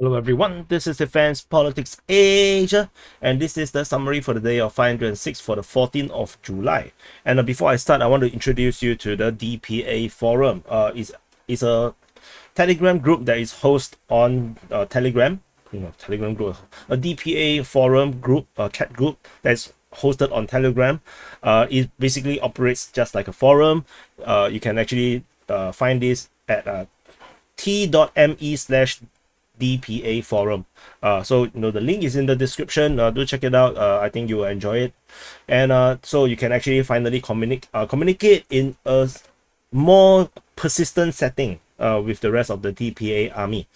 Hello everyone, this is Defense Politics Asia, and this is the summary for the day of 506 for the 14th of July. And before I start, I want to introduce you to the DPA Forum. It's a Telegram group that is hosted on Telegram, Telegram group, a DPA Forum group, a chat group that's hosted on Telegram. It basically operates just like a forum. You can actually find this at t.me/DPA Forum. So the link is in the description. Do check it out. I think you will enjoy it. And so you can actually finally communicate in a more persistent setting with the rest of the DPA army.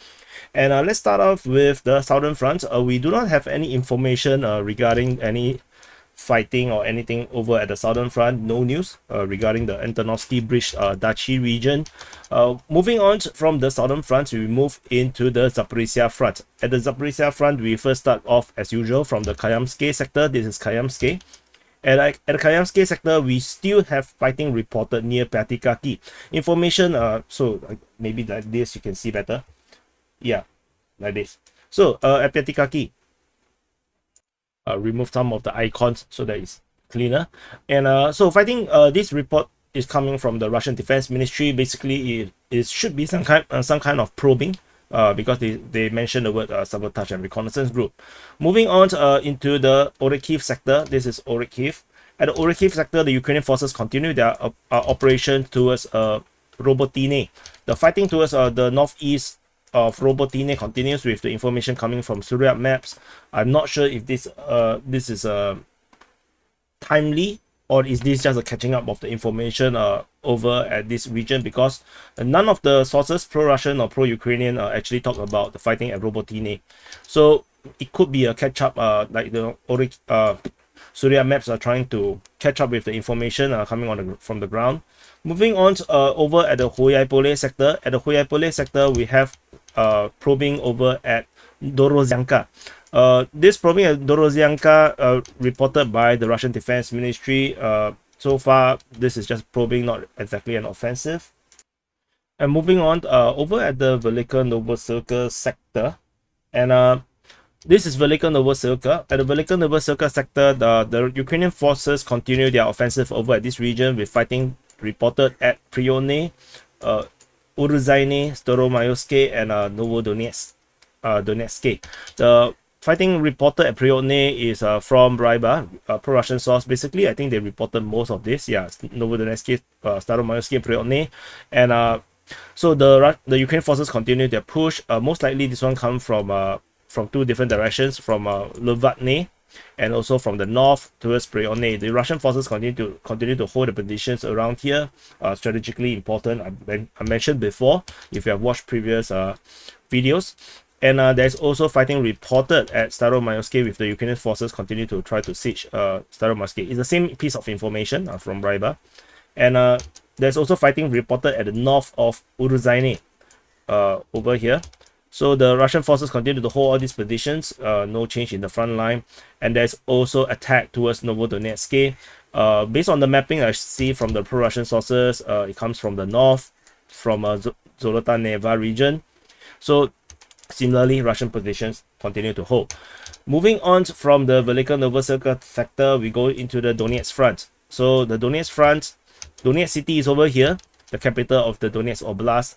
And let's start off with the Southern Front. We do not have any information regarding any fighting or anything over at the Southern Front. No news regarding the Antonovsky Bridge Dachi region. Moving on from the Southern Front, we move into the Zaporizhzhia Front. At the Zaporizhzhia Front, we first start off as usual from the Kayamsky sector. This is Kayamsky. And at the Kayamsky sector, we still have fighting reported near Pyatikaki. Information, so maybe like this, you can see better. Yeah, like this. So at Pyatikaki, remove some of the icons so that it's cleaner. And so fighting, this report is coming from the Russian Defense Ministry. Basically, it should be some kind of probing. Because they mentioned the word sabotage and reconnaissance group. Moving on into the Orikhiv sector. This is Orikhiv. At the Orikhiv sector, the Ukrainian forces continue their operation towards Robotyne. The fighting towards the northeast of Robotyne continues with the information coming from Surya maps. I'm not sure if this is timely, or is this just a catching up of the information over at this region, because none of the sources, pro-Russian or pro-Ukrainian, actually talk about the fighting at Robotyne. So it could be a catch-up, like the Surya maps are trying to catch up with the information coming from the ground. Moving on over at the Hoyai-Pole sector. At the Hoyai-Pole sector, we have probing over at Dorozyanka. This probing at Dorozyanka reported by the Russian Defense Ministry. So far, this is just probing, not exactly an offensive. And moving on, over at the Velika Novosylka sector, and this is Velika Novosylka. At the Velika Novosylka sector, the Ukrainian forces continue their offensive over at this region, with fighting reported at Pryyutne, Urzyne, Staromayoske, and Novodonetsk. The fighting reported at Pryyutne is from Ryba, a pro-Russian source. Basically, I think they reported most of this. Yeah, Novodonetsk, Staromayoske, and Pryyutne. And so the Ukrainian forces continue their push. Most likely, this one comes from two different directions, from Lovatne and also from the north towards Pryyutne. The Russian forces continue to hold the positions around here. Strategically important. I mentioned before, if you have watched previous videos. And there's also fighting reported at Staromayoske, with the Ukrainian forces continue to try to siege Staromayoske. It's the same piece of information from Ryba. And there's also fighting reported at the north of Urzyne over here. So the Russian forces continue to hold all these positions. No change in the front line. And there's also attack towards Novodonetsk. Based on the mapping I see from the pro-Russian sources, it comes from the north, from Zolota Neva region. So similarly, Russian positions continue to hold. Moving on from the Velika Novosylka sector, we go into the Donetsk Front. So the Donetsk Front, Donetsk city is over here, the capital of the Donetsk Oblast.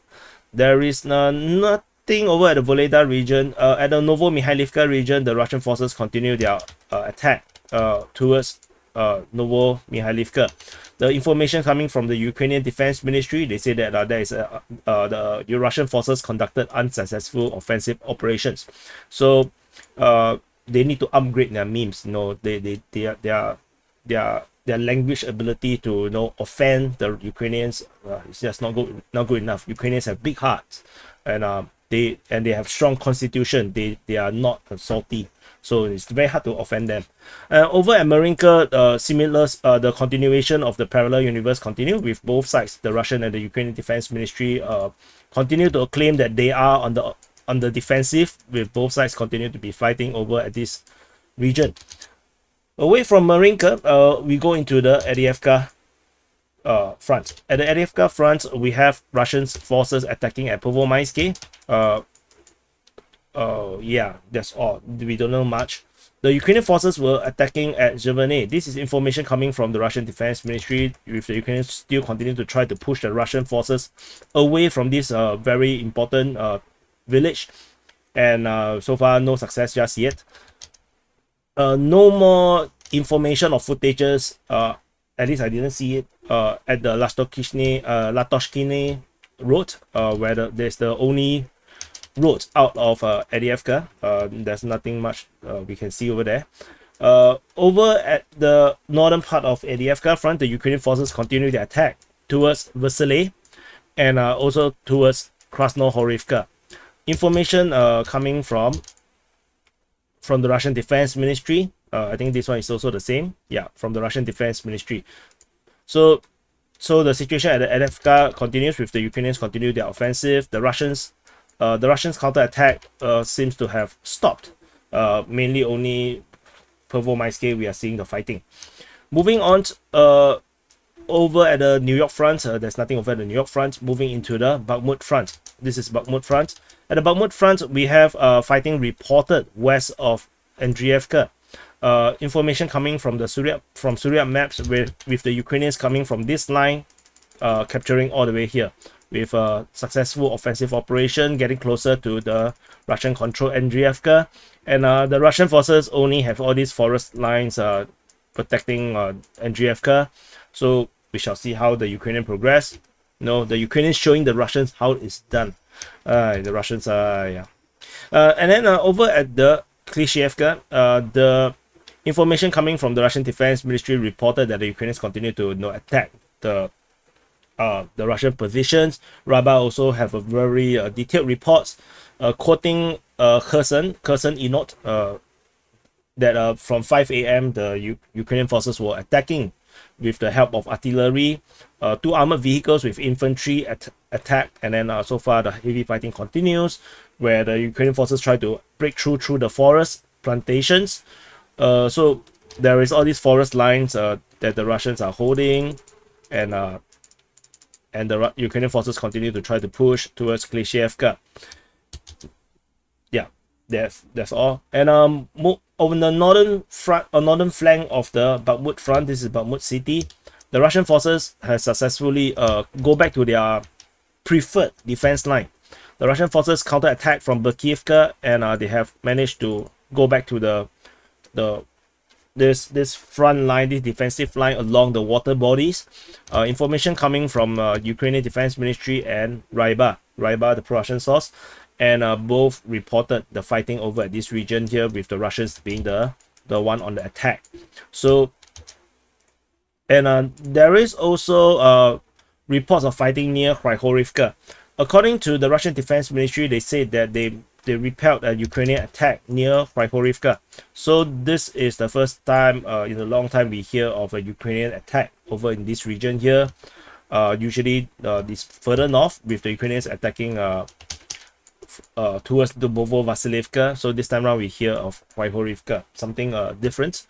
There is nothing over at the Voleda region. At the Novo-Mikhailivka region, the Russian forces continue their attack towards Novo-Mikhailivka. The information coming from the Ukrainian Defense Ministry, they say that the Russian forces conducted unsuccessful offensive operations. So they need to upgrade their memes. Their language ability to offend the Ukrainians is just not good enough. Ukrainians have big hearts, and they have strong constitution. They are not salty. So it's very hard to offend them. Over at Marinka, the continuation of the parallel universe continue, with both sides, the Russian and the Ukrainian Defense Ministry, continue to claim that they are on the defensive, with both sides continue to be fighting over at this region. Away from Marinka, we go into the Avdiivka front. At the Avdiivka front, we have Russian forces attacking at Pervomaiske. Yeah, that's all. We don't know much. The Ukrainian forces were attacking at Zhevene. This is information coming from the Russian Defense Ministry, with the Ukrainians still continuing to try to push the Russian forces away from this very important village. And so far, no success just yet. No more information or footages. At least I didn't see it at the Latoshkine road, where there's the only road out of Avdiivka. There's nothing much we can see over there. Over at the northern part of Avdiivka Front, the Ukrainian forces continue their attack towards Vasily and also towards Krasnohorivka. Information coming from the Russian Defense Ministry. I think this one is also the same. Yeah, from the Russian Defense Ministry. So the situation at the Avdiivka continues, with the Ukrainians continue their offensive. The Russians counterattack seems to have stopped. Mainly only Pervomaiske we are seeing the fighting. Moving on, over at the New York front, there's nothing over at the New York front. Moving into the Bakhmut front. This is Bakhmut front. At the Bakhmut front, we have fighting reported west of Avdiivka. Information coming from the Surya maps, with the Ukrainians coming from this line, capturing all the way here, with a successful offensive operation, getting closer to the Russian controlled Avdiivka. And the Russian forces only have all these forest lines protecting Avdiivka. So we shall see how the Ukrainian progress. No, the Ukrainians showing the Russians how it's done. The Russians yeah. And then over at the Klishchiivka, the information coming from the Russian Defense Ministry reported that the Ukrainians continue to attack the Russian positions. Rabba also have a very detailed reports quoting Kherson Inot, that from 5 a.m. the Ukrainian forces were attacking with the help of artillery, 2 armored vehicles with infantry attack, and then so far the heavy fighting continues, where the Ukrainian forces try to break through the forest plantations. So there is all these forest lines that the Russians are holding, and the Ukrainian forces continue to try to push towards Klishchiivka. Yeah, that's all. And on the northern flank of the Bakhmut front, this is Bakhmut city, the Russian forces has successfully go back to their preferred defense line. The Russian forces counterattack from Berkiivka, and they have managed to go back to this front line, this defensive line along the water bodies. Information coming from Ukrainian Defense Ministry and Ryba, the pro-Russian source, and both reported the fighting over at this region here, with the Russians being the one on the attack. So, and there is also reports of fighting near Kryhorivka. According to the Russian Defense Ministry, they said that they repelled a Ukrainian attack near Kryhorivka. So this is the first time in a long time we hear of a Ukrainian attack over in this region here. Usually this further north, with the Ukrainians attacking towards Dubovo Vasilievka. So this time around we hear of Kryhorivka, something different.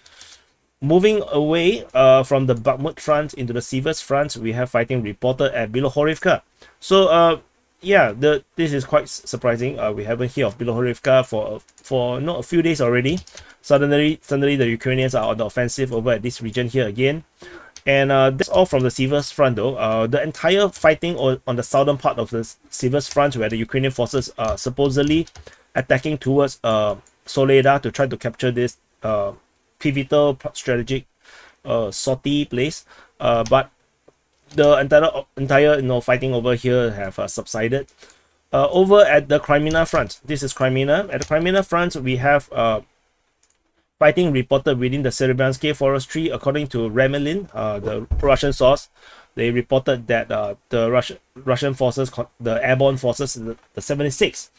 Moving away from the Bakhmut front into the Siversk front, we have fighting reported at Bilohorivka. So yeah, this is quite surprising. We haven't heard of Bilohorivka for a few days already. Suddenly the Ukrainians are on the offensive over at this region here again. And that's all from the Siversk front though. The entire fighting on the southern part of the Siversk front, where the Ukrainian forces are supposedly attacking towards Soledar to try to capture this pivotal strategic sortie place. But the entire fighting over here have subsided. Over at the Kreminna Front, this is Kreminna. At the Kreminna Front, we have fighting reported within the Serebryansky forestry. According to Remelin, the Russian source, they reported that the Russian forces, the airborne forces, the 76,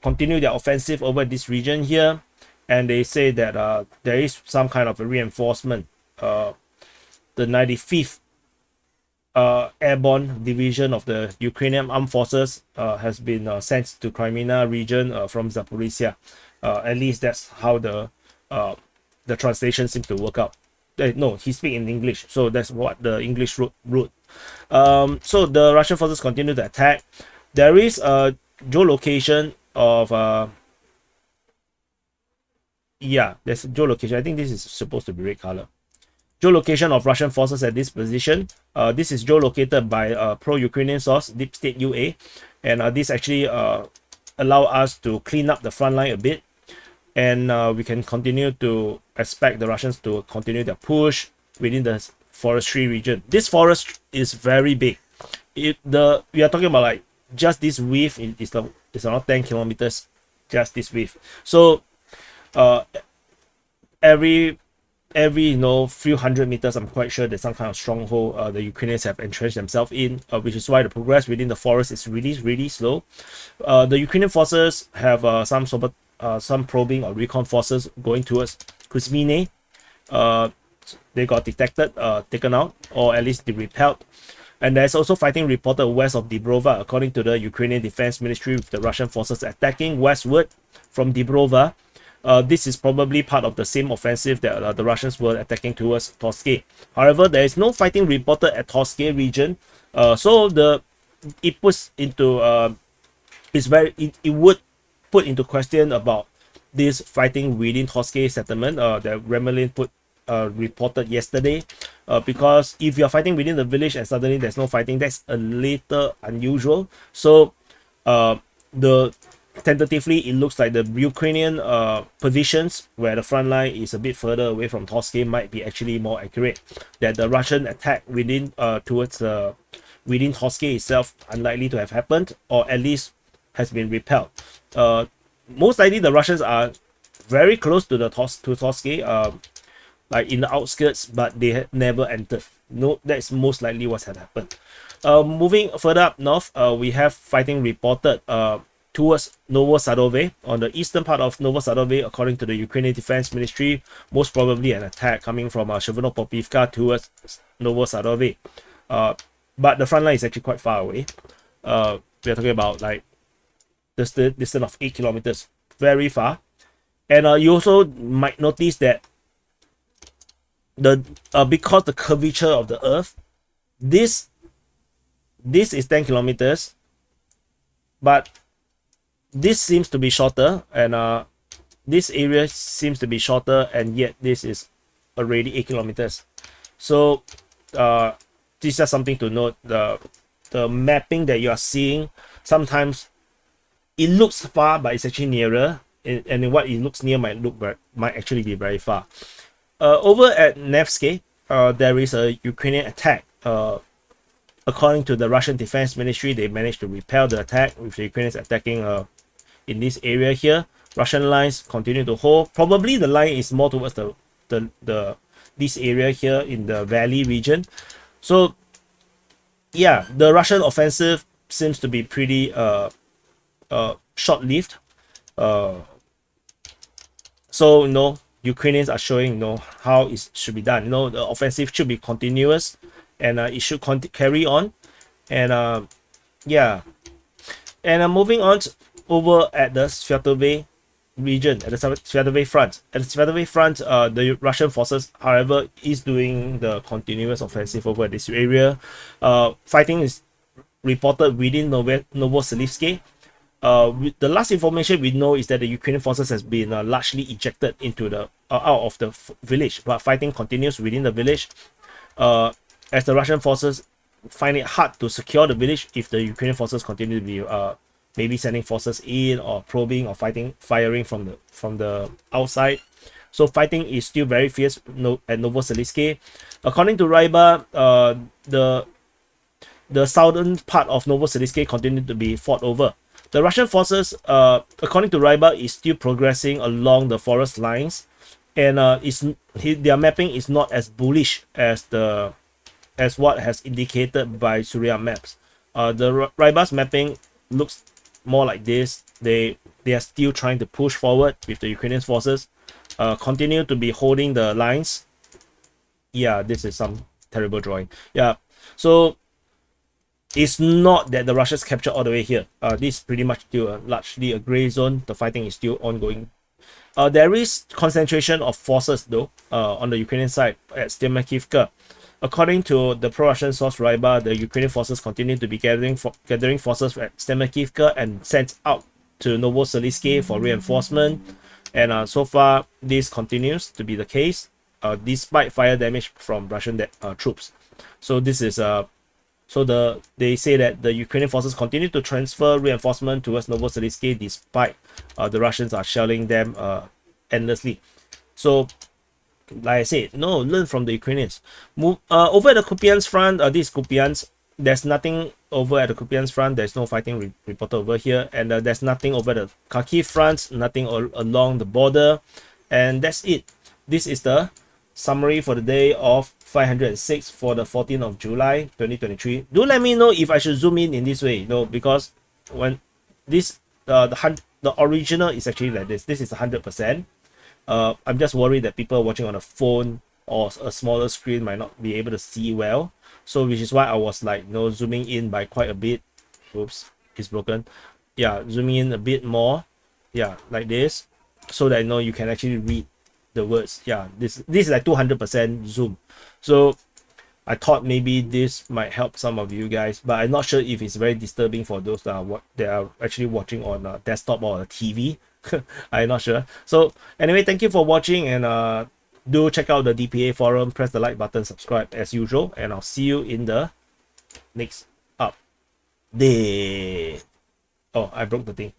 continue their offensive over this region here, and they say that there is some kind of a reinforcement. The 95th airborne division of the Ukrainian armed forces has been sent to Kreminna region from Zaporizhzhia. At least that's how the translation seems to work out. No, he speaks in English, so that's what the English wrote. So the Russian forces continue to attack. There is a geolocation of Yeah, there's geolocation. I think this is supposed to be red color. Geolocation of Russian forces at this position. This is geolocated by pro-Ukrainian source, Deep State UA. And this actually allow us to clean up the front line a bit. And we can continue to expect the Russians to continue their push within the forestry region. This forest is very big. We are talking about like just this width is around 10 kilometers, just this width. So every few hundred meters, I'm quite sure there's some kind of stronghold the Ukrainians have entrenched themselves in, which is why the progress within the forest is really slow. The Ukrainian forces have some probing or recon forces going towards Kreminna. They got detected, taken out, or at least they repelled. And there's also fighting reported west of Dibrova, according to the Ukrainian Defense Ministry, with the Russian forces attacking westward from Dibrova. This is probably part of the same offensive that the Russians were attacking towards Torske. However, there is no fighting reported at Torske region, so it puts into it would put into question about this fighting within Torske settlement that Kremlin reported yesterday, because if you're fighting within the village and suddenly there's no fighting, that's a little unusual. So tentatively it looks like the Ukrainian positions where the front line is a bit further away from Torske might be actually more accurate, that the Russian attack within within Torske itself unlikely to have happened, or at least has been repelled. Most likely the Russians are very close to Torske, like in the outskirts, but they had never entered. No, that's most likely what had happened. Moving further up north, we have fighting reported towards Novosadove. On the eastern part of Novosadove, according to the Ukrainian Defense Ministry, most probably an attack coming from Shevno-Popivka towards Novosadove. But the front line is actually quite far away. We are talking about like the distance of 8 kilometers, very far. And you also might notice that because the curvature of the earth, this is 10 kilometers, but this seems to be shorter, and this area seems to be shorter, and yet this is already 8 kilometers. So this is just something to note. The mapping that you are seeing, sometimes it looks far, but it's actually nearer, and what it looks near might actually be very far. Over at Nevsky, there is a Ukrainian attack. According to the Russian Defense Ministry, they managed to repel the attack, with the Ukrainians attacking in this area here. Russian lines continue to hold. Probably the line is more towards this area here in the valley region. So yeah, the Russian offensive seems to be pretty short-lived. So Ukrainians are showing how it should be done. The offensive should be continuous, and it should carry on. And yeah, and moving on over at the Svatove region, at the Svatove Front. At the Svatove Front, the Russian forces, however, is doing the continuous offensive over this area. Fighting is reported within Novoselivsk. The last information we know is that the Ukrainian forces has been largely ejected into the out of the village, but fighting continues within the village, as the Russian forces find it hard to secure the village if the Ukrainian forces continue to be maybe sending forces in, or probing, or firing from the outside. So fighting is still very fierce at Novoselivsk. According to Ryba, the southern part of Novoselivsk continued to be fought over. The Russian forces, according to Ryba, is still progressing along the forest lines, and their mapping is not as bullish as what has indicated by Surya maps. The Ryba's mapping looks more like this. They are still trying to push forward with the Ukrainian forces, continue to be holding the lines. Yeah, this is some terrible drawing. Yeah, so it's not that the Russians capture all the way here. This is pretty much still largely a gray zone. The fighting is still ongoing. There is concentration of forces though on the Ukrainian side at Kreminna. According to the pro-Russian source Ryba, the Ukrainian forces continue to be gathering forces at Kreminna and sent out to Novoselivsk for reinforcement. And so far this continues to be the case, despite fire damage from Russian troops. So this is they say that the Ukrainian forces continue to transfer reinforcement towards Novosibirsk despite the Russians are shelling them endlessly. So like I said, no, learn from the Ukrainians. Move over at the Kupiansk front. This Kupiansk, there's nothing over at the Kupiansk front. There's no fighting reported over here, and there's nothing over the Kharkiv front. Nothing along the border, and that's it. This is the summary for the day of 506 for the 14th of July 2023. Do let me know if I should zoom in this way, because when this the original is actually like this. This is 100%. I'm just worried that people watching on a phone or a smaller screen might not be able to see well. So which is why I was like, zooming in by quite a bit. Oops, it's broken. Yeah, zooming in a bit more. Yeah, like this, so that you can actually read the words. Yeah, this is like 200% zoom. So I thought maybe this might help some of you guys, but I'm not sure if it's very disturbing for those that are actually watching on a desktop or a TV. I'm not sure. So anyway, thank you for watching, and do check out the DPA forum, press the like button, subscribe as usual, and I'll see you in the next update. Oh, I broke the thing.